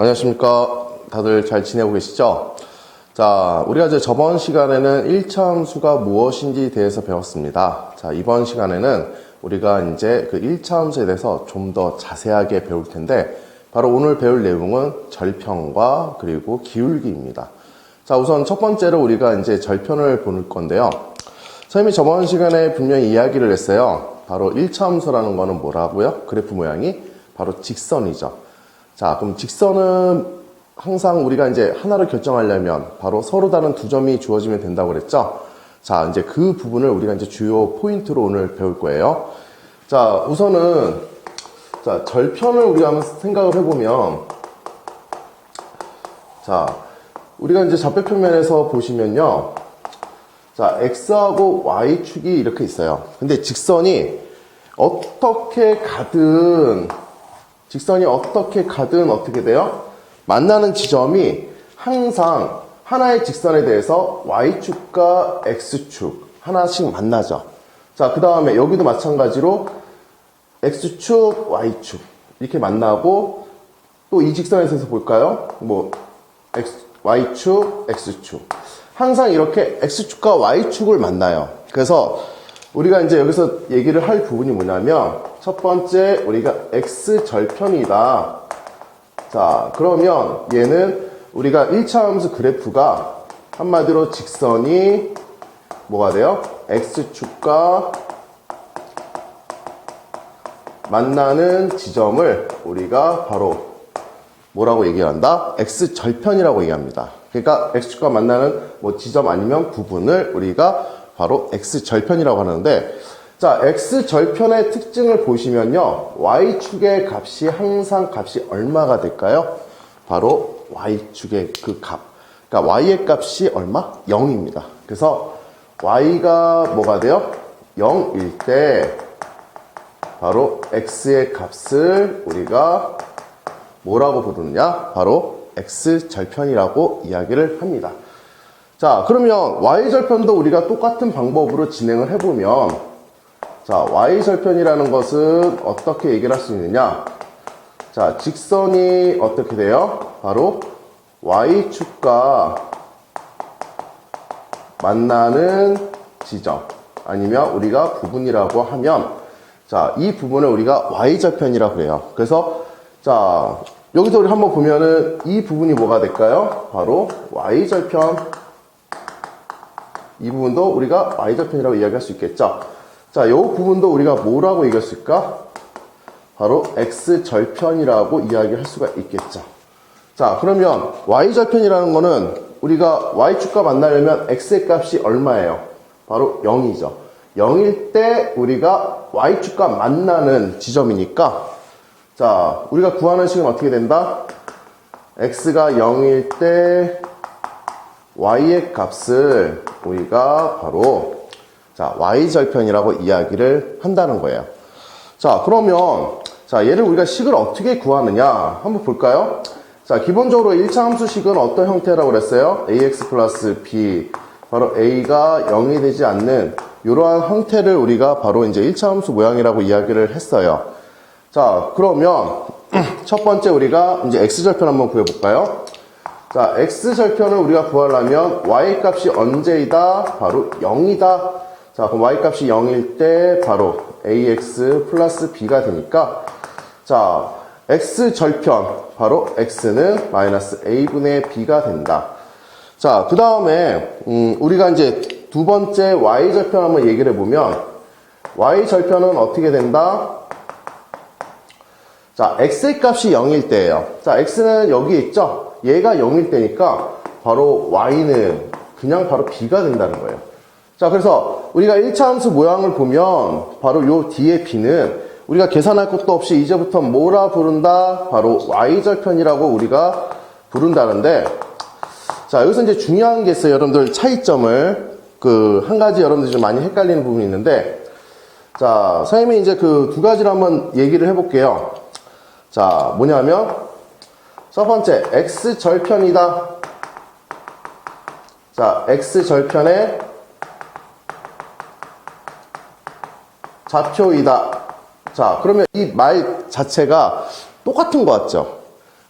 안녕하십니까. 다들 잘 지내고 계시죠? 자, 우리가 이제 저번 시간에는 1차 함수가 무엇인지 대해서 배웠습니다. 자, 이번 시간에는 우리가 이제 그 1차 함수에 대해서 좀 더 자세하게 배울 텐데, 바로 오늘 배울 내용은 절편과 그리고 기울기입니다. 자, 우선 첫 번째로 우리가 이제 절편을 볼 건데요. 선생님이 저번 시간에 분명히 이야기를 했어요. 바로 1차 함수라는 거는 뭐라고요? 그래프 모양이 바로 직선이죠. 자, 그럼 직선은 항상 우리가 이제 하나를 결정하려면 바로 서로 다른 두 점이 주어지면 된다고 그랬죠? 자, 이제 그 부분을 우리가 이제 주요 포인트로 오늘 배울 거예요. 자, 우선은, 자, 절편을 우리가 한번 생각을 해보면, 자, 우리가 이제 좌표평면에서 보시면요. 자, X하고 Y축이 이렇게 있어요. 근데 직선이 어떻게 가든 어떻게 돼요? 만나는 지점이 항상 하나의 직선에 대해서 Y축과 X축 하나씩 만나죠. 자, 그 다음에 여기도 마찬가지로 X축, Y축 이렇게 만나고 또 이 직선에 대해서 볼까요? 뭐 Y축, X축 항상 이렇게 X축과 Y축을 만나요. 그래서 우리가 이제 여기서 얘기를 할 부분이 뭐냐면 첫 번째 우리가 X절편이다. 자, 그러면 얘는 우리가 1차 함수 그래프가 한마디로 직선이 뭐가 돼요? X축과 만나는 지점을 우리가 바로 뭐라고 얘기한다? X절편이라고 얘기합니다. 그러니까 X축과 만나는 뭐 지점 아니면 부분을 우리가 바로 X절편이라고 하는데, 자, X절편의 특징을 보시면요. Y축의 값이 항상 값이 얼마가 될까요? 바로 Y축의 그 값. 그러니까 Y의 값이 얼마? 0입니다. 그래서 Y가 뭐가 돼요? 0일 때 바로 X의 값을 우리가 뭐라고 부르느냐? 바로 X절편이라고 이야기를 합니다. 자, 그러면 Y절편도 우리가 똑같은 방법으로 진행을 해보면, 자, Y절편이라는 것은 어떻게 얘기를 할 수 있느냐? 자, 직선이 어떻게 돼요? 바로 Y축과 만나는 지점, 아니면 우리가 부분이라고 하면, 자, 이 부분을 우리가 Y절편이라고 그래요. 그래서, 자, 여기서 우리 한번 보면은 이 부분이 뭐가 될까요? 바로 Y절편. 이 부분도 우리가 Y절편이라고 이야기할 수 있겠죠. 자, 이 부분도 우리가 뭐라고 얘기했을까? 바로 X절편이라고 이야기할 수가 있겠죠. 자, 그러면 Y절편이라는 거는 우리가 Y축과 만나려면 X의 값이 얼마예요? 바로 0이죠. 0일 때 우리가 Y축과 만나는 지점이니까, 자, 우리가 구하는 식은 어떻게 된다? X가 0일 때 Y의 값을 우리가 바로, 자, Y절편이라고 이야기를 한다는 거예요. 자, 그러면, 자, 얘를 우리가 식을 어떻게 구하느냐? 한번 볼까요? 자, 기본적으로 1차 함수식은 어떤 형태라고 그랬어요? ax 플러스 b. 바로 a가 0이 되지 않는 이러한 형태를 우리가 바로 이제 1차 함수 모양이라고 이야기를 했어요. 자, 그러면, 첫 번째 우리가 이제 X절편 한번 구해볼까요? 자, X절편을 우리가 구하려면 Y 값이 언제이다? 바로 0이다. 자, 그럼 Y 값이 0일 때 바로 AX 플러스 B가 되니까, 자, X절편, 바로 X는 마이너스 A분의 B가 된다. 자, 그 다음에, 우리가 이제 두 번째 Y절편 한번 얘기를 해보면, Y절편은 어떻게 된다? 자, X의 값이 0일 때예요. 자, X는 여기 있죠? 얘가 0일 때니까 바로 Y는 그냥 바로 B가 된다는 거예요. 자, 그래서 우리가 1차 함수 모양을 보면 바로 요 뒤에 B는 우리가 계산할 것도 없이 이제부터 뭐라 부른다? 바로 Y절편이라고 우리가 부른다는데, 자, 여기서 이제 중요한 게 있어요. 여러분들 차이점을 한 가지 여러분들이 좀 많이 헷갈리는 부분이 있는데, 자, 선생님이 이제 그 두 가지를 한번 얘기를 해볼게요. 자, 뭐냐면 첫 번째, X절편이다. 자, X절편의 좌표이다. 자, 그러면 이 말 자체가 똑같은 것 같죠?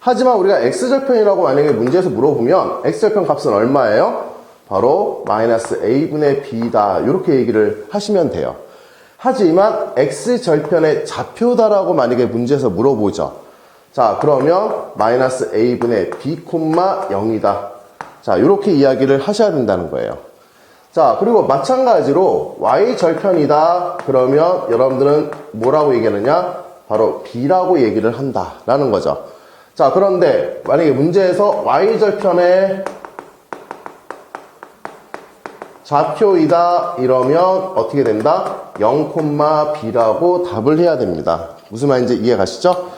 하지만 우리가 x절편이라고 만약에 문제에서 물어보면 x절편 값은 얼마예요? 바로 마이너스 a분의 b다. 이렇게 얘기를 하시면 돼요. 하지만 x절편의 좌표다라고 만약에 문제에서 물어보죠. 자, 그러면 마이너스 a분의 b, 0이다. 자, 이렇게 이야기를 하셔야 된다는 거예요. 자, 그리고 마찬가지로 y절편이다. 그러면 여러분들은 뭐라고 얘기하느냐? 바로 b라고 얘기를 한다라는 거죠. 자, 그런데 만약에 문제에서 y절편의 좌표이다 이러면 어떻게 된다? 0,b라고 답을 해야 됩니다. 무슨 말인지 이해 가시죠?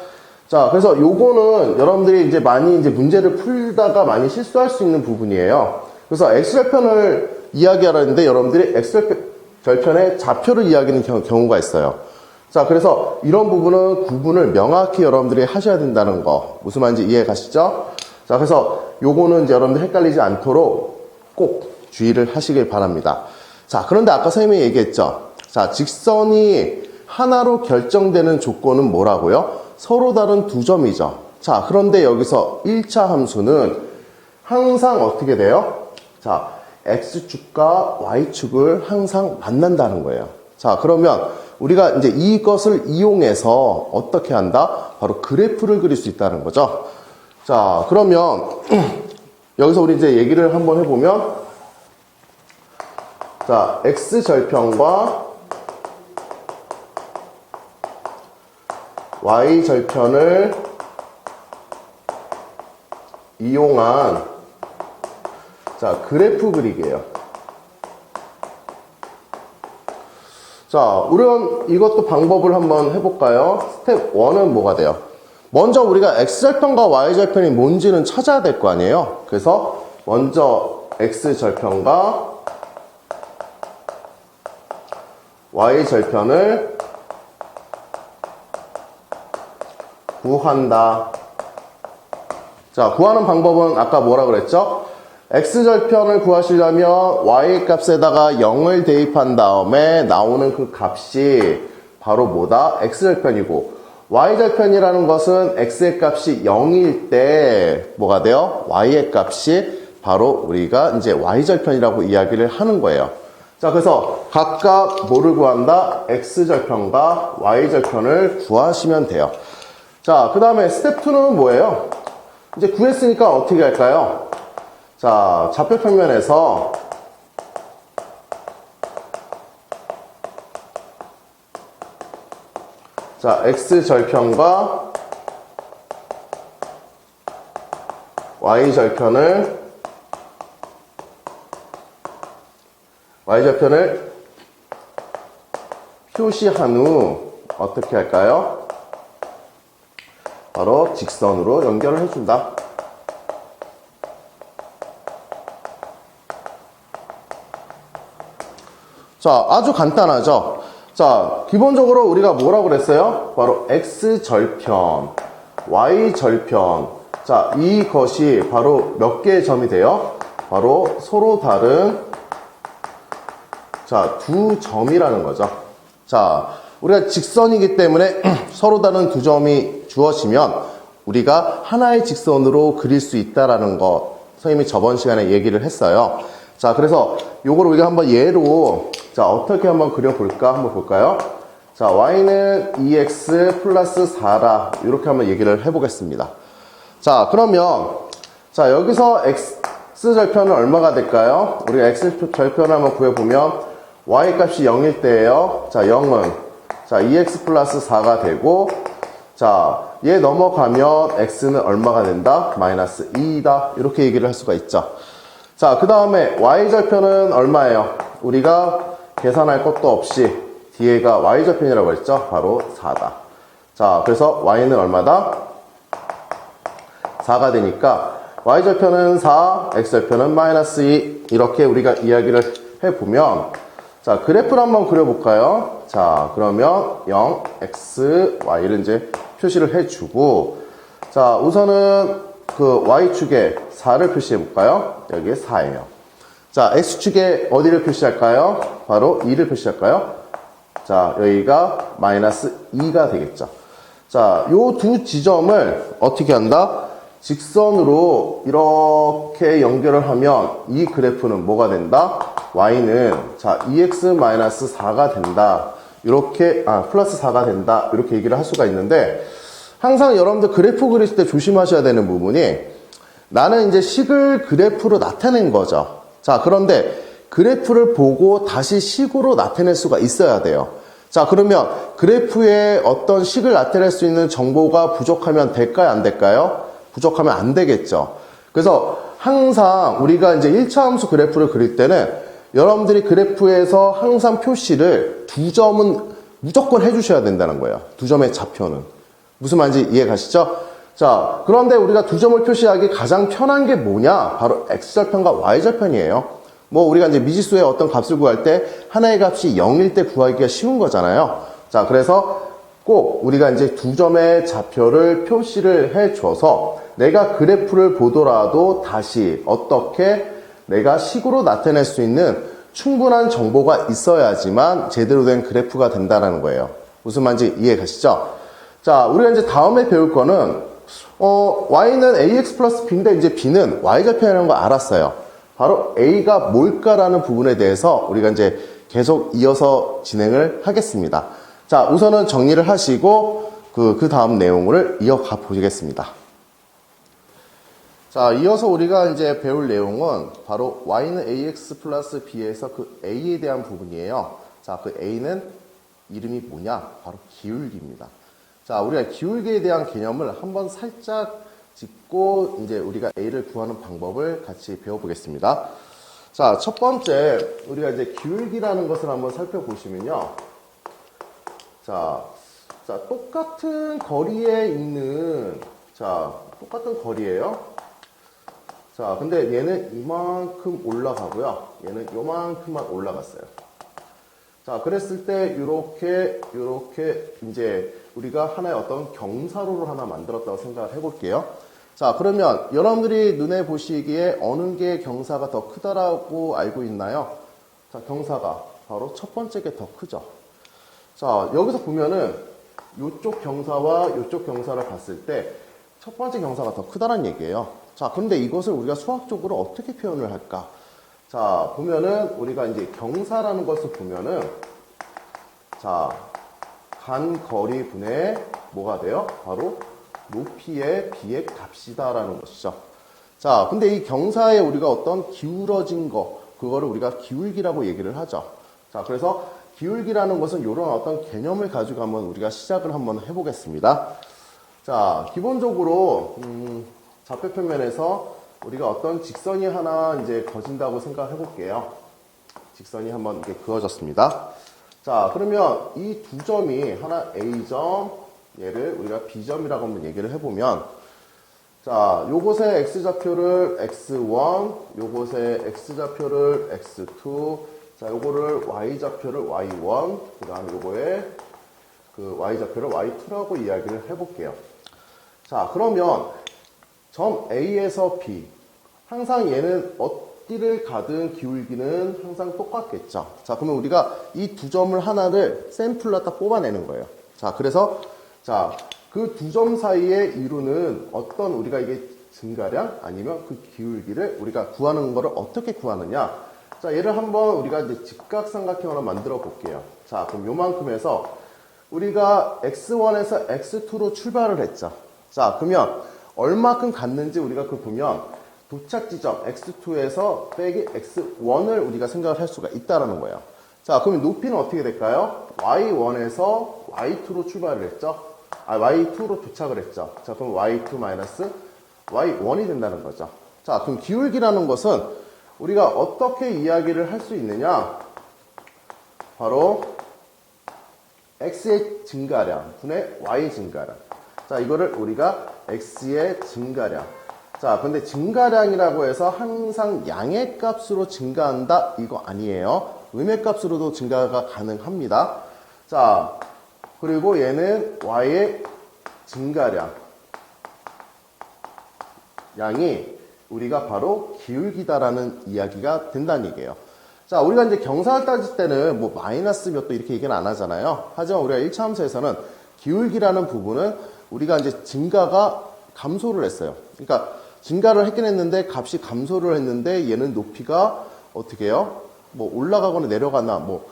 자, 그래서 요거는 여러분들이 이제 많이 이제 문제를 풀다가 많이 실수할 수 있는 부분이에요. 그래서 x절편을 이야기하라는데 여러분들이 x절편의 좌표를 이야기하는 경우가 있어요. 자, 그래서 이런 부분은 구분을 명확히 여러분들이 하셔야 된다는 거. 무슨 말인지 이해 가시죠? 자, 그래서 요거는 이제 여러분들 헷갈리지 않도록 꼭 주의를 하시길 바랍니다. 자, 그런데 아까 선생님이 얘기했죠. 자, 직선이 하나로 결정되는 조건은 뭐라고요? 서로 다른 두 점이죠. 자, 그런데 여기서 1차 함수는 항상 어떻게 돼요? 자, x축과 y축을 항상 만난다는 거예요. 자, 그러면 우리가 이제 이것을 이용해서 어떻게 한다? 바로 그래프를 그릴 수 있다는 거죠. 자, 그러면 여기서 우리 이제 얘기를 한번 해보면, 자, x절편과 y절편을 이용한, 자, 그래프 그리기예요. 자, 우선 이것도 방법을 한번 해볼까요? 스텝 1은 뭐가 돼요? 먼저 우리가 x절편과 y절편이 뭔지는 찾아야 될 거 아니에요? 그래서 먼저 x절편과 y절편을 구한다. 자, 구하는 방법은 아까 뭐라 그랬죠? x절편을 구하시려면 y 값에다가 0을 대입한 다음에 나오는 그 값이 바로 뭐다? x절편이고, y절편이라는 것은 x의 값이 0일 때 뭐가 돼요? y의 값이 바로 우리가 이제 y절편이라고 이야기를 하는 거예요. 자, 그래서 각각 뭐를 구한다? x절편과 y절편을 구하시면 돼요. 자, 그 다음에 스텝 2는 뭐예요? 이제 구했으니까 어떻게 할까요? 자, 좌표평면에서 자, x절편과 y절편을 표시한 후 어떻게 할까요? 바로 직선으로 연결을 해준다. 자, 아주 간단하죠? 자, 기본적으로 우리가 뭐라고 그랬어요? 바로 x절편, y절편. 자, 이것이 바로 몇 개의 점이 돼요? 바로 서로 다른, 자, 두 점이라는 거죠. 자, 우리가 직선이기 때문에 서로 다른 두 점이 주어지면 우리가 하나의 직선으로 그릴 수 있다라는 거 선생님이 저번 시간에 얘기를 했어요. 자, 그래서 요걸 우리가 한번 예로, 자, 어떻게 한번 그려볼까? 한번 볼까요? 자, y는 2x 플러스 4라. 이렇게 한번 얘기를 해보겠습니다. 자, 그러면, 자, 여기서 x절편은 얼마가 될까요? 우리가 x절편을 한번 구해보면, y 값이 0일 때예요. 자, 0은, 자, 2x 플러스 4가 되고, 자, 얘 넘어가면 x는 얼마가 된다? 마이너스 2다. 이렇게 얘기를 할 수가 있죠. 자, 그 다음에 y절편은 얼마예요? 우리가 계산할 것도 없이 뒤에가 y절편이라고 했죠? 바로 4다. 자, 그래서 y는 얼마다? 4가 되니까 y절편은 4, x절편은 마이너스 2. 이렇게 우리가 이야기를 해보면, 자, 그래프를 한번 그려볼까요? 자, 그러면 0, x, y를 이제 표시를 해주고, 자, 우선은 그 y축에 4를 표시해볼까요? 여기에 4예요. 자, x축에 어디를 표시할까요? 바로 2를 표시할까요? 자, 여기가 마이너스 2가 되겠죠. 자, 요 두 지점을 어떻게 한다? 직선으로 이렇게 연결을 하면 이 그래프는 뭐가 된다? y는 자 2x-4가 된다. 이렇게 플러스 4가 된다. 이렇게 얘기를 할 수가 있는데 항상 여러분들 그래프 그리실 때 조심하셔야 되는 부분이 나는 이제 식을 그래프로 나타낸 거죠. 자, 그런데 그래프를 보고 다시 식으로 나타낼 수가 있어야 돼요. 자, 그러면 그래프에 어떤 식을 나타낼 수 있는 정보가 부족하면 될까요? 안 될까요? 부족하면 안 되겠죠. 그래서 항상 우리가 이제 1차 함수 그래프를 그릴 때는 여러분들이 그래프에서 항상 표시를 2점은 무조건 해주셔야 된다는 거예요. 2점의 좌표는. 무슨 말인지 이해 가시죠? 자, 그런데 우리가 2점을 표시하기 가장 편한 게 뭐냐? 바로 x절편과 y절편이에요. 뭐 우리가 이제 미지수의 어떤 값을 구할 때 하나의 값이 0일 때 구하기가 쉬운 거잖아요. 자, 그래서 꼭 우리가 이제 2점의 좌표를 표시를 해줘서 내가 그래프를 보더라도 다시 어떻게 내가 식으로 나타낼 수 있는 충분한 정보가 있어야지만 제대로 된 그래프가 된다는 거예요. 무슨 말인지 이해 가시죠? 자, 우리가 이제 다음에 배울 거는 y는 ax 플러스 b인데 이제 b는 y절편이라는 거 알았어요. 바로 a가 뭘까라는 부분에 대해서 우리가 이제 계속 이어서 진행을 하겠습니다. 자, 우선은 정리를 하시고 그 다음 내용을 이어가 보시겠습니다. 자, 이어서 우리가 이제 배울 내용은 바로 y는 ax 플러스 b에서 그 a에 대한 부분이에요. 자, 그 a는 이름이 뭐냐? 바로 기울기입니다. 자, 우리가 기울기에 대한 개념을 한번 살짝 짚고 이제 우리가 a를 구하는 방법을 같이 배워보겠습니다. 자, 첫 번째 우리가 이제 기울기라는 것을 한번 살펴보시면요. 자, 똑같은 거리에 있는 똑같은 거리예요. 자, 근데 얘는 이만큼 올라가고요. 얘는 요만큼만 올라갔어요. 자, 그랬을 때 요렇게 이제 우리가 하나의 어떤 경사로를 하나 만들었다고 생각을 해볼게요. 자, 그러면 여러분들이 눈에 보시기에 어느 게 경사가 더 크다라고 알고 있나요? 자, 경사가 바로 첫 번째 게 더 크죠. 자, 여기서 보면은 요쪽 경사와 요쪽 경사를 봤을 때 첫 번째 경사가 더 크다는 얘기예요. 자, 그런데 이것을 우리가 수학적으로 어떻게 표현을 할까? 자, 보면은 우리가 이제 경사라는 것을 보면은 자, 간 거리 분의 뭐가 돼요? 바로 높이의 비의 값이다라는 것이죠. 자, 근데 이 경사에 우리가 어떤 기울어진 거, 그거를 우리가 기울기라고 얘기를 하죠. 자, 그래서 기울기라는 것은 이런 어떤 개념을 가지고 한번 우리가 시작을 한번 해보겠습니다. 자, 기본적으로 좌표 평면에서 우리가 어떤 직선이 하나 이제 그어진다고 생각해 볼게요. 직선이 한번 이렇게 그어졌습니다. 자, 그러면 이 두 점이 하나 A점, 얘를 우리가 B점이라고 한번 얘기를 해보면, 자, 요곳의 X좌표를 X1, 요곳의 X좌표를 X2, 자, 요거를 Y좌표를 Y1, 그 다음에 요거의 그 Y좌표를 Y2라고 이야기를 해볼게요. 자, 그러면 점 A에서 B, 항상 얘는 어디를 가든 기울기는 항상 똑같겠죠. 자, 그러면 우리가 이 두 점을 하나를 샘플로 딱 뽑아내는 거예요. 자, 그래서 자, 그 두 점 사이에 이루는 어떤 우리가 이게 증가량 아니면 그 기울기를 우리가 구하는 거를 어떻게 구하느냐. 자, 얘를 한번 우리가 이제 직각삼각형으로 만들어 볼게요. 자, 그럼 요만큼에서 우리가 x1에서 x2로 출발을 했죠. 자, 그러면 얼마큼 갔는지 우리가 그 보면 도착 지점 x2에서 빼기 x1을 우리가 생각을 할 수가 있다는 거예요. 자, 그러면 높이는 어떻게 될까요? y1에서 y2로 출발을 했죠. y2로 도착을 했죠. 자, 그럼 y2 마이너스 y1이 된다는 거죠. 자, 그럼 기울기라는 것은 우리가 어떻게 이야기를 할 수 있느냐? 바로 x의 증가량 분의 y 증가량. 자, 이거를 우리가 x의 증가량. 자, 근데 증가량이라고 해서 항상 양의 값으로 증가한다? 이거 아니에요. 음의 값으로도 증가가 가능합니다. 자, 그리고 얘는 y의 증가량. 양이 우리가 바로 기울기다라는 이야기가 된다는 얘기예요. 자, 우리가 이제 경사를 따질 때는 뭐 마이너스 몇 도 이렇게 얘기는 안 하잖아요. 하지만 우리가 1차 함수에서는 기울기라는 부분은 우리가 이제 증가가 감소를 했어요. 그러니까 증가를 했긴 했는데 값이 감소를 했는데 얘는 높이가 어떻게 해요? 뭐 올라가거나 내려가나 뭐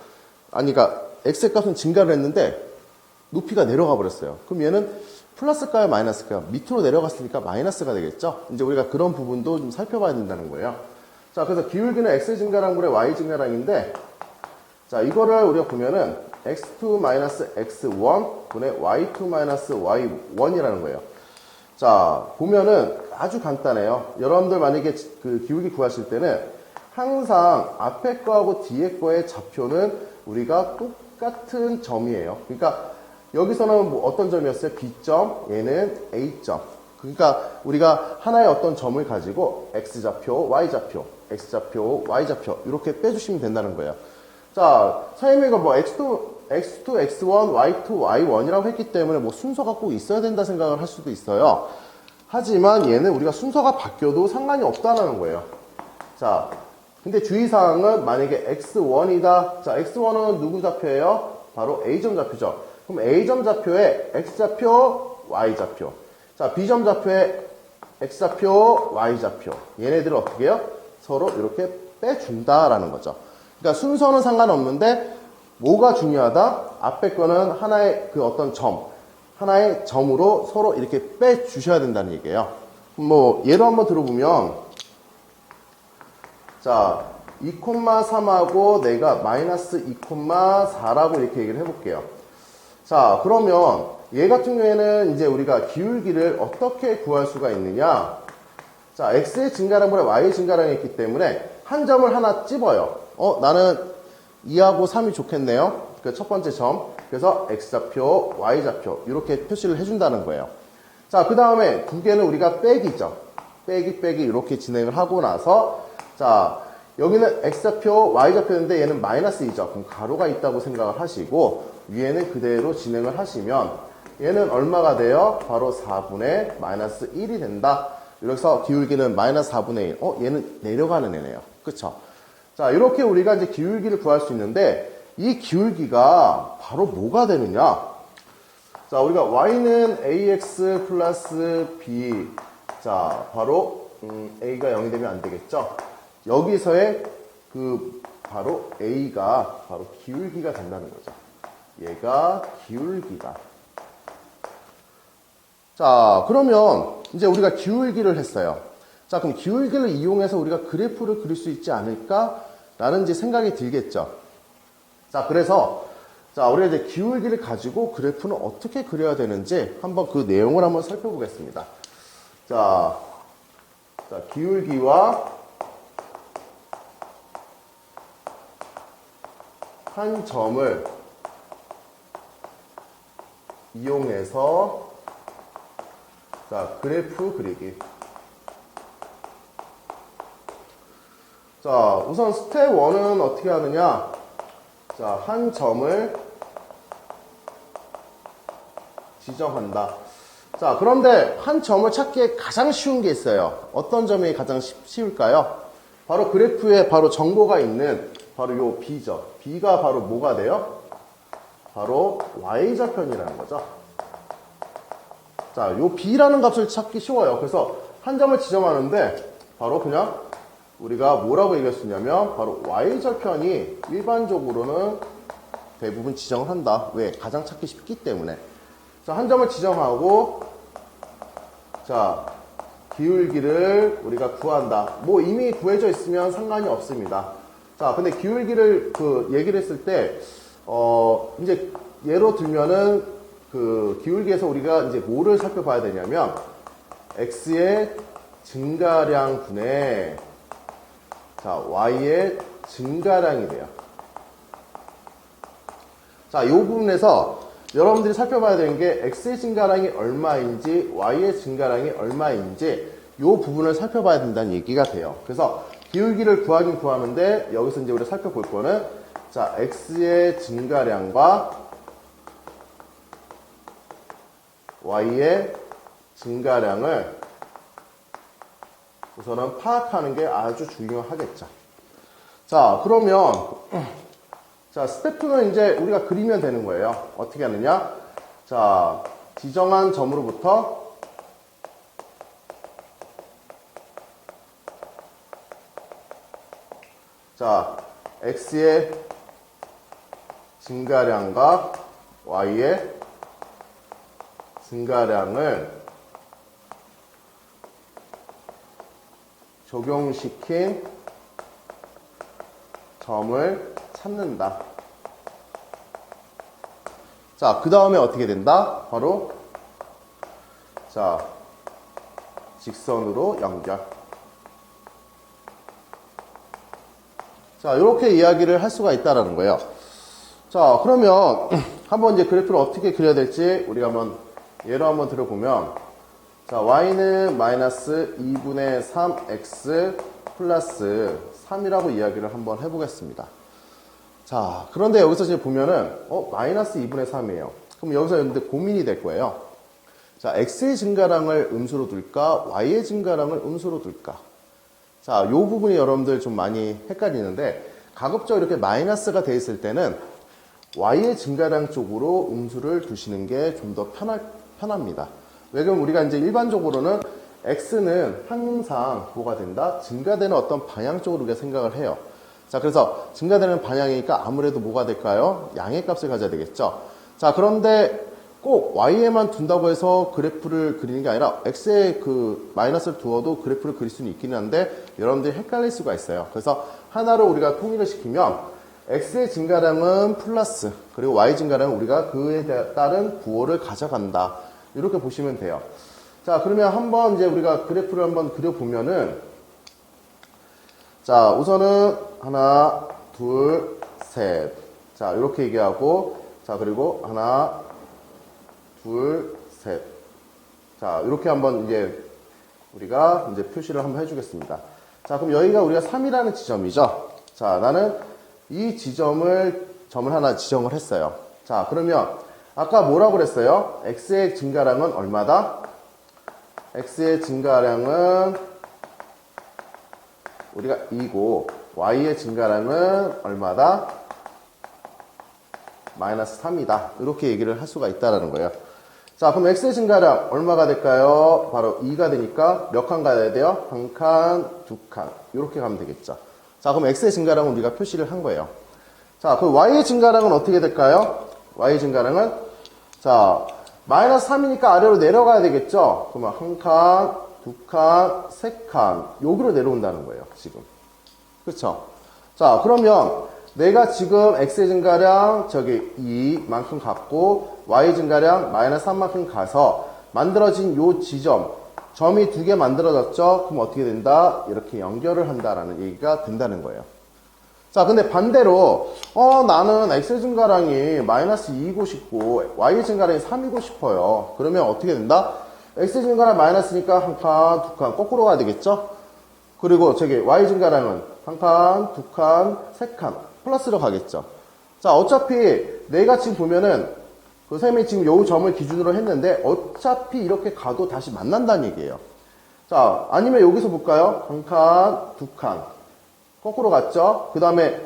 아니 그러니까 x의 값은 증가를 했는데 높이가 내려가 버렸어요. 그럼 얘는 플러스일까요? 마이너스일까요? 밑으로 내려갔으니까 마이너스가 되겠죠? 이제 우리가 그런 부분도 좀 살펴봐야 된다는 거예요. 자, 그래서 기울기는 x 증가량분의 y 증가량인데 자, 이거를 우리가 보면은 x2-x1 분의 y2-y1이라는 거예요. 자, 보면은 아주 간단해요. 여러분들 만약에 그 기울기 구하실 때는 항상 앞에 거하고 뒤에 거의 좌표는 우리가 똑같은 점이에요. 그러니까 여기서는 뭐 어떤 점이었어요? B점, 얘는 A점. 그러니까 우리가 하나의 어떤 점을 가지고 X좌표, Y좌표, X좌표, Y좌표 이렇게 빼주시면 된다는 거예요. 자, 선생님이 뭐 X2, X1, Y2, Y1이라고 했기 때문에 뭐 순서가 꼭 있어야 된다 생각을 할 수도 있어요. 하지만 얘는 우리가 순서가 바뀌어도 상관이 없다는 거예요. 자, 근데 주의사항은 만약에 X1이다. 자, X1은 누구 좌표예요? 바로 A점 좌표죠. 그럼 A점 좌표에 X좌표, Y좌표. 자, B점 좌표에 X좌표, Y좌표. 얘네들을 어떻게 해요? 서로 이렇게 빼준다라는 거죠. 그러니까 순서는 상관없는데 뭐가 중요하다? 앞에 거는 하나의 그 어떤 점, 하나의 점으로 서로 이렇게 빼주셔야 된다는 얘기예요. 뭐 예로 한번 들어보면 자, 2,3하고 내가 마이너스 2,4라고 이렇게 얘기를 해볼게요. 자, 그러면 얘 같은 경우에는 이제 우리가 기울기를 어떻게 구할 수가 있느냐? 자, x의 증가량보다 y의 증가량이 있기 때문에 한 점을 하나 찝어요. 나는 2하고 3이 좋겠네요. 그 첫 번째 점. 그래서 x좌표, y좌표 이렇게 표시를 해준다는 거예요. 자, 그 다음에 두 개는 우리가 빼기죠. 빼기 이렇게 진행을 하고 나서 자, 여기는 x좌표, y좌표인데 얘는 마이너스 2죠. 그럼 가로가 있다고 생각을 하시고 위에는 그대로 진행을 하시면 얘는 얼마가 돼요? 바로 4분의 마이너스 1이 된다. 여기서 기울기는 마이너스 4분의 1. 얘는 내려가는 애네요. 그쵸? 자, 이렇게 우리가 이제 기울기를 구할 수 있는데 이 기울기가 바로 뭐가 되느냐? 자, 우리가 y는 ax 플러스 b. 자, 바로 a가 0이 되면 안 되겠죠? 여기서의 그 바로 a가 바로 기울기가 된다는 거죠. 얘가 기울기다. 자, 그러면 이제 우리가 기울기를 했어요. 자, 그럼 기울기를 이용해서 우리가 그래프를 그릴 수 있지 않을까라는 이제 생각이 들겠죠. 자, 그래서 자, 우리가 이제 기울기를 가지고 그래프는 어떻게 그려야 되는지 한번 그 내용을 한번 살펴보겠습니다. 자, 기울기와 한 점을 이용해서 자, 그래프 그리기. 자, 우선 스텝 1은 어떻게 하느냐? 자, 한 점을 지정한다. 자, 그런데 한 점을 찾기에 가장 쉬운 게 있어요. 어떤 점이 가장 쉬울까요? 바로 그래프에 바로 정보가 있는 바로 요 B죠. B가 바로 뭐가 돼요? 바로 Y좌편이라는 거죠. 자, 요 B라는 값을 찾기 쉬워요. 그래서 한 점을 지정하는데 바로 그냥 우리가 뭐라고 얘기할 수 있냐면 바로 Y좌편이 일반적으로는 대부분 지정을 한다. 왜? 가장 찾기 쉽기 때문에. 자, 한 점을 지정하고 자, 기울기를 우리가 구한다. 뭐 이미 구해져 있으면 상관이 없습니다. 자, 근데 기울기를 얘기를 했을 때 이제 예로 들면은 그 기울기에서 우리가 이제 뭐를 살펴봐야 되냐면 x의 증가량 분의 자, y의 증가량이 돼요. 자, 이 부분에서 여러분들이 살펴봐야 되는 게 x의 증가량이 얼마인지 y의 증가량이 얼마인지 이 부분을 살펴봐야 된다는 얘기가 돼요. 그래서 기울기를 구하긴 구하는데 여기서 이제 우리가 살펴볼 거는 자, x의 증가량과 y의 증가량을 우선은 파악하는 게 아주 중요하겠죠. 자, 그러면 자, 스텝 2는 이제 우리가 그리면 되는 거예요. 어떻게 하느냐? 자, 지정한 점으로부터 자, x의 증가량과 y의 증가량을 적용시킨 점을 찾는다. 자, 그 다음에 어떻게 된다? 바로 자, 직선으로 연결. 자, 이렇게 이야기를 할 수가 있다라는 거예요. 자, 그러면 한번 이제 그래프를 어떻게 그려야 될지 우리가 한번 예로 한번 들어보면, 자, y는 마이너스 2분의 3x 플러스 3이라고 이야기를 한번 해보겠습니다. 자, 그런데 여기서 이제 보면은 마이너스 2분의 3이에요. 그럼 여기서 근데 고민이 될 거예요. 자, x의 증가량을 음수로 둘까, y의 증가량을 음수로 둘까? 자, 이 부분이 여러분들 좀 많이 헷갈리는데, 가급적 이렇게 마이너스가 돼 있을 때는 y의 증가량 쪽으로 음수를 두시는 게 좀 더 편합니다. 왜 그러면 우리가 이제 일반적으로는 x는 항상 뭐가 된다? 증가되는 어떤 방향 쪽으로 우리가 생각을 해요. 자, 그래서 증가되는 방향이니까 아무래도 뭐가 될까요? 양의 값을 가져야 되겠죠. 자, 그런데 꼭 y에만 둔다고 해서 그래프를 그리는 게 아니라 x에 그 마이너스를 두어도 그래프를 그릴 수는 있긴 한데 여러분들이 헷갈릴 수가 있어요. 그래서 하나로 우리가 통일을 시키면 x의 증가량은 플러스, 그리고 y 증가량은 우리가 그에 따른 부호를 가져간다. 이렇게 보시면 돼요. 자, 그러면 한번 이제 우리가 그래프를 한번 그려보면은, 자, 우선은 하나, 둘, 셋. 자, 이렇게 얘기하고, 자, 그리고 하나, 둘, 셋. 자, 이렇게 한번 이제 우리가 이제 표시를 한번 해주겠습니다. 자, 그럼 여기가 우리가 3이라는 지점이죠. 자, 나는 이 점을 하나 지정을 했어요. 자, 그러면 아까 뭐라고 그랬어요? x의 증가량은 얼마다? x의 증가량은 우리가 2고 y의 증가량은 얼마다? 마이너스 3이다. 이렇게 얘기를 할 수가 있다는 거예요. 자, 그럼 x의 증가량 얼마가 될까요? 바로 2가 되니까 몇 칸 가야 돼요? 한 칸, 두 칸. 이렇게 가면 되겠죠. 자, 그럼 x의 증가량은 우리가 표시를 한 거예요. 자, 그럼 y의 증가량은 어떻게 될까요? y의 증가량은, 자, 마이너스 3이니까 아래로 내려가야 되겠죠? 그러면 한 칸, 두 칸, 세 칸. 여기로 내려온다는 거예요, 지금. 그렇죠? 자, 그러면 내가 지금 x의 증가량 저기 2만큼 갖고 y 증가량 마이너스 3만큼 가서 만들어진 요 지점, 점이 두 개 만들어졌죠? 그럼 어떻게 된다? 이렇게 연결을 한다라는 얘기가 된다는 거예요. 자, 근데 반대로 나는 x의 증가량이 마이너스 2이고 싶고 y의 증가량이 3이고 싶어요. 그러면 어떻게 된다? x의 증가량 마이너스니까 한 칸, 두 칸 거꾸로 가야 되겠죠? 그리고 저기 y 증가량은 한 칸, 두 칸, 세 칸 플러스로 가겠죠. 자, 어차피 내가 지금 보면은 그 쌤이 지금 요 점을 기준으로 했는데 어차피 이렇게 가도 다시 만난다는 얘기예요. 자, 아니면 여기서 볼까요? 한 칸, 두 칸 거꾸로 갔죠. 그 다음에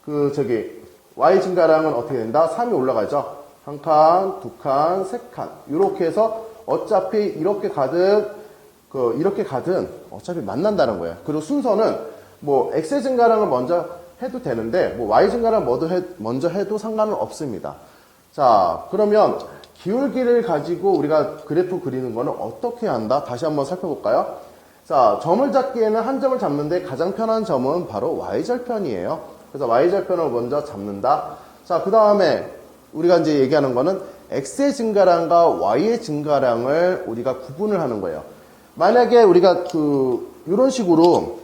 그 저기 y 증가량은 어떻게 된다? 3이 올라가죠. 한 칸, 두 칸, 세 칸 이렇게 해서 어차피 이렇게 가든 이렇게 가든 어차피 만난다는 거예요. 그리고 순서는 뭐 x의 증가량을 먼저 해도 되는데 뭐 y 증가량 먼저 해도 상관은 없습니다. 자, 그러면 기울기를 가지고 우리가 그래프 그리는 거는 어떻게 한다? 다시 한번 살펴볼까요? 자, 점을 잡기에는 한 점을 잡는데 가장 편한 점은 바로 y절편이에요. 그래서 y절편을 먼저 잡는다. 자, 그 다음에 우리가 이제 얘기하는 거는 x의 증가량과 y의 증가량을 우리가 구분을 하는 거예요. 만약에 우리가 이런 식으로,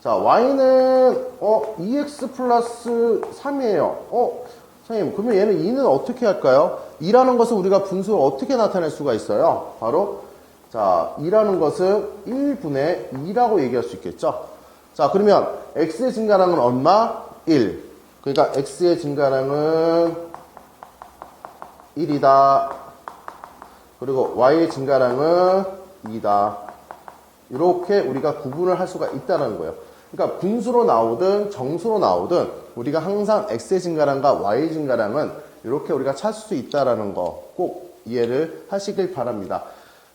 자, y는 2x 플러스 3이에요. 선생님, 그러면 얘는 2는 어떻게 할까요? 2라는 것은 우리가 분수를 어떻게 나타낼 수가 있어요? 바로, 자, 2라는 것은 1분의 2라고 얘기할 수 있겠죠? 자, 그러면 x의 증가량은 얼마? 1. 그러니까 x의 증가량은 1이다. 그리고 y의 증가량은 2다. 이렇게 우리가 구분을 할 수가 있다는 거예요. 그러니까 분수로 나오든 정수로 나오든 우리가 항상 x의 증가량과 y의 증가량은 이렇게 우리가 찾을 수 있다는 거 꼭 이해를 하시길 바랍니다.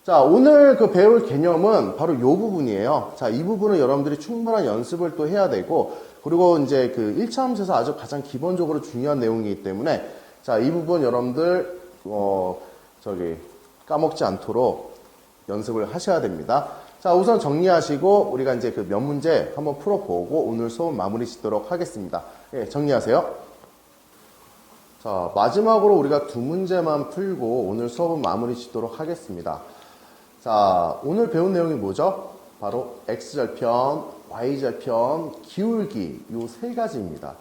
자, 오늘 그 배울 개념은 바로 이 부분이에요. 자, 이 부분은 여러분들이 충분한 연습을 또 해야 되고, 그리고 이제 그 1차 함수에서 아주 가장 기본적으로 중요한 내용이기 때문에, 자, 이 부분 여러분들, 까먹지 않도록 연습을 하셔야 됩니다. 자, 우선 정리하시고, 우리가 이제 그 몇 문제 한번 풀어보고, 오늘 수업 마무리 짓도록 하겠습니다. 예, 정리하세요. 자, 마지막으로 우리가 두 문제만 풀고, 오늘 수업은 마무리 짓도록 하겠습니다. 자, 오늘 배운 내용이 뭐죠? 바로 X절편, Y절편, 기울기 요 세 가지입니다.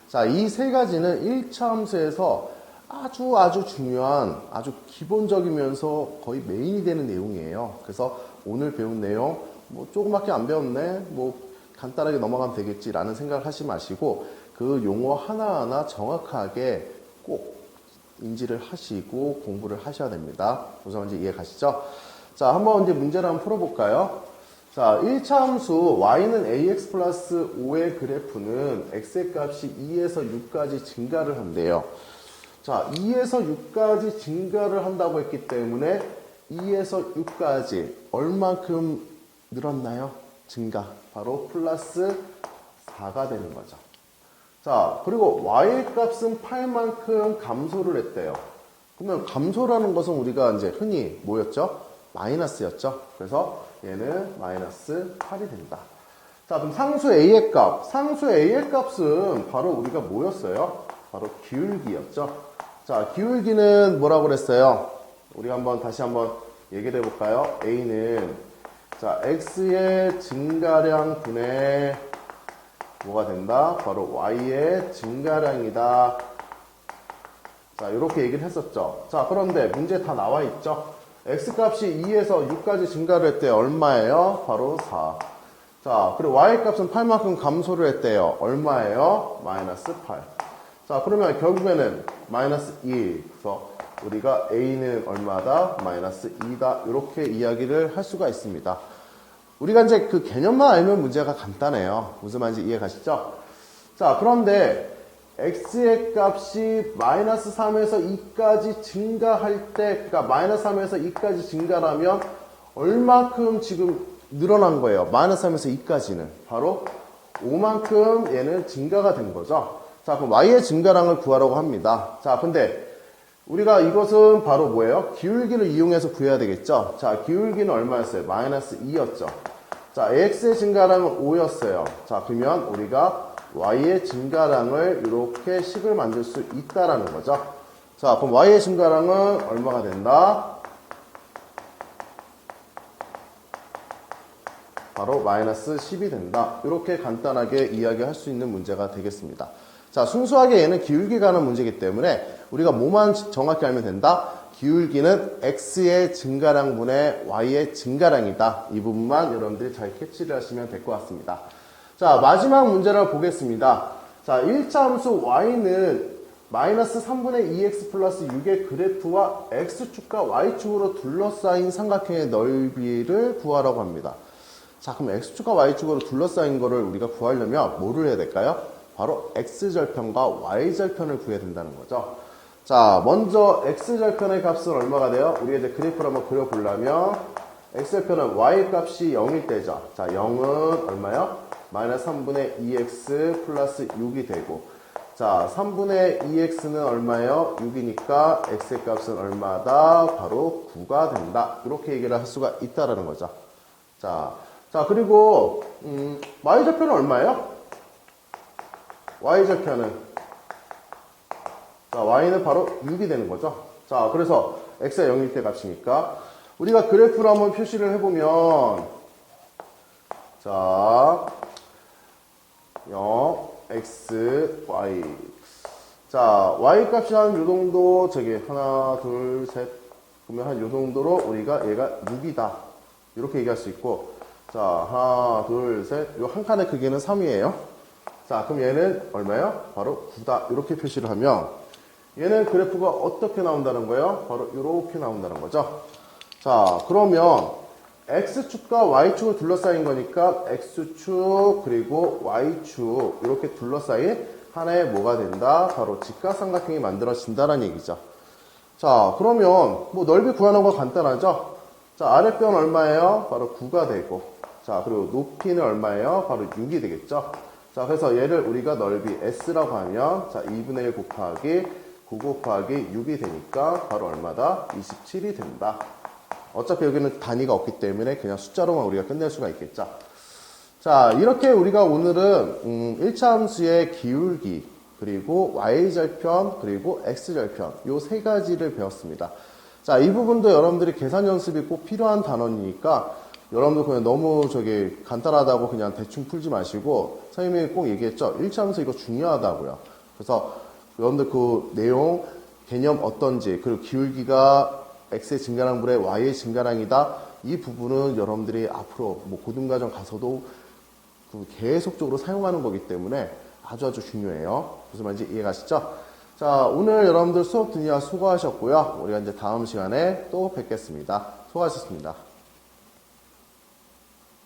자, 이 세 가지는 1차 함수에서 아주 중요한 아주 기본적이면서 거의 메인이 되는 내용이에요. 그래서 오늘 배운 내용 뭐 조금밖에 안 배웠네, 뭐 간단하게 넘어가면 되겠지라는 생각을 하지 마시고 그 용어 하나하나 정확하게 꼭 인지를 하시고 공부를 하셔야 됩니다. 우선 이제 이해 가시죠? 자, 한번 이제 문제를 한번 풀어볼까요? 자, 1차 함수 y는 ax 플러스 5의 그래프는 x의 값이 2에서 6까지 증가를 한대요. 자, 2에서 6까지 증가를 한다고 했기 때문에 2에서 6까지 얼만큼 늘었나요? 증가. 바로 플러스 4가 되는 거죠. 자, 그리고 y 값은 8만큼 감소를 했대요. 그러면 감소라는 것은 우리가 이제 흔히 뭐였죠? 마이너스였죠. 그래서 얘는 마이너스 8이 된다. 자, 그럼 상수 a의 값. 상수 a의 값은 바로 우리가 뭐였어요? 바로 기울기였죠. 자, 기울기는 뭐라고 그랬어요? 우리가 다시 한번 얘기를 해볼까요? a는, 자, x의 증가량 분의 뭐가 된다? 바로 y의 증가량이다. 자, 이렇게 얘기를 했었죠. 자, 그런데 문제 다 나와 있죠? x값이 2에서 6까지 증가를 했대요. 얼마예요? 바로 4. 자, 그리고 y값은 8만큼 감소를 했대요. 얼마예요? 마이너스 8. 자, 그러면 결국에는 마이너스 2. 그래서 우리가 a는 얼마다? 마이너스 2다. 이렇게 이야기를 할 수가 있습니다. 우리가 이제 그 개념만 알면 문제가 간단해요. 무슨 말인지 이해 가시죠? 자, 그런데 x의 값이 마이너스 3에서 2까지 증가할 때, 그러니까 마이너스 3에서 2까지 증가라면 얼마큼 지금 늘어난 거예요? 마이너스 3에서 2까지는. 바로 5만큼 얘는 증가가 된 거죠. 자, 그럼 y의 증가량을 구하라고 합니다. 자, 근데 우리가 이것은 바로 뭐예요? 기울기를 이용해서 구해야 되겠죠? 자, 기울기는 얼마였어요? 마이너스 2였죠. 자, ax의 증가량은 5였어요. 자, 그러면 우리가 y의 증가량을 이렇게 식을 만들 수 있다라는 거죠. 자, 그럼 y의 증가량은 얼마가 된다? 바로 마이너스 10이 된다. 이렇게 간단하게 이야기할 수 있는 문제가 되겠습니다. 자, 순수하게 얘는 기울기 가는 문제이기 때문에 우리가 뭐만 정확히 알면 된다? 기울기는 x의 증가량분의 y의 증가량이다. 이 부분만 여러분들이 잘 캐치를 하시면 될 것 같습니다. 자, 마지막 문제를 보겠습니다. 자, 1차 함수 y는 마이너스 3분의 2x 플러스 6의 그래프와 x축과 y축으로 둘러싸인 삼각형의 넓이를 구하라고 합니다. 자, 그럼 x축과 y축으로 둘러싸인 거를 우리가 구하려면 뭐를 해야 될까요? 바로 x절편과 y절편을 구해야 된다는 거죠. 자, 먼저 x절편의 값은 얼마가 돼요? 우리가 이제 그래프를 한번 그려보려면 x절편은 y 값이 0일 때죠. 자, 0은 얼마요? 마이너스 3분의 2x 플러스 6이 되고, 자, 3분의 2x는 얼마예요? 6이니까 x의 값은 얼마다? 바로 9가 된다. 이렇게 얘기를 할 수가 있다라는 거죠. 자, 그리고 y절편은 얼마예요? y절편은, 자, y는 바로 6이 되는 거죠. 자, 그래서 x가 0일 때 값이니까 우리가 그래프로 한번 표시를 해보면, 자, 0, x, y. 자, y 값이 한 요 정도, 하나, 둘, 셋. 그러면 한 요 정도로 우리가 얘가 6이다. 이렇게 얘기할 수 있고, 자, 하나, 둘, 셋. 요 한 칸의 크기는 3이에요. 자, 그럼 얘는 얼마예요? 바로 9다. 이렇게 표시를 하면, 얘는 그래프가 어떻게 나온다는 거예요? 바로 이렇게 나온다는 거죠. 자, 그러면, X축과 Y축을 둘러싸인 거니까 X축 그리고 Y축 이렇게 둘러싸인 하나의 뭐가 된다? 바로 직각삼각형이 만들어진다는 얘기죠. 자, 그러면 뭐 넓이 구하는 거 간단하죠? 자, 아랫변 얼마예요? 바로 9가 되고. 자, 그리고 높이는 얼마예요? 바로 6이 되겠죠? 자, 그래서 얘를 우리가 넓이 S라고 하면, 자, 2분의 1 곱하기 9 곱하기 6이 되니까 바로 얼마다? 27이 된다. 어차피 여기는 단위가 없기 때문에 그냥 숫자로만 우리가 끝낼 수가 있겠죠. 자, 이렇게 우리가 오늘은 1차 함수의 기울기, 그리고 y절편, 그리고 x절편 요 세 가지를 배웠습니다. 자, 이 부분도 여러분들이 계산 연습이 꼭 필요한 단원이니까 여러분들 그냥 너무 간단하다고 그냥 대충 풀지 마시고 선생님이 꼭 얘기했죠. 1차 함수 이거 중요하다고요. 그래서 여러분들 그 내용, 개념 어떤지, 그리고 기울기가 x의 증가량분의 y의 증가량이다. 이 부분은 여러분들이 앞으로 뭐 고등과정 가서도 계속적으로 사용하는 거기 때문에 아주 중요해요. 무슨 말인지 이해가시죠? 자, 오늘 여러분들 수업 듣느라 수고하셨고요. 우리가 이제 다음 시간에 또 뵙겠습니다. 수고하셨습니다.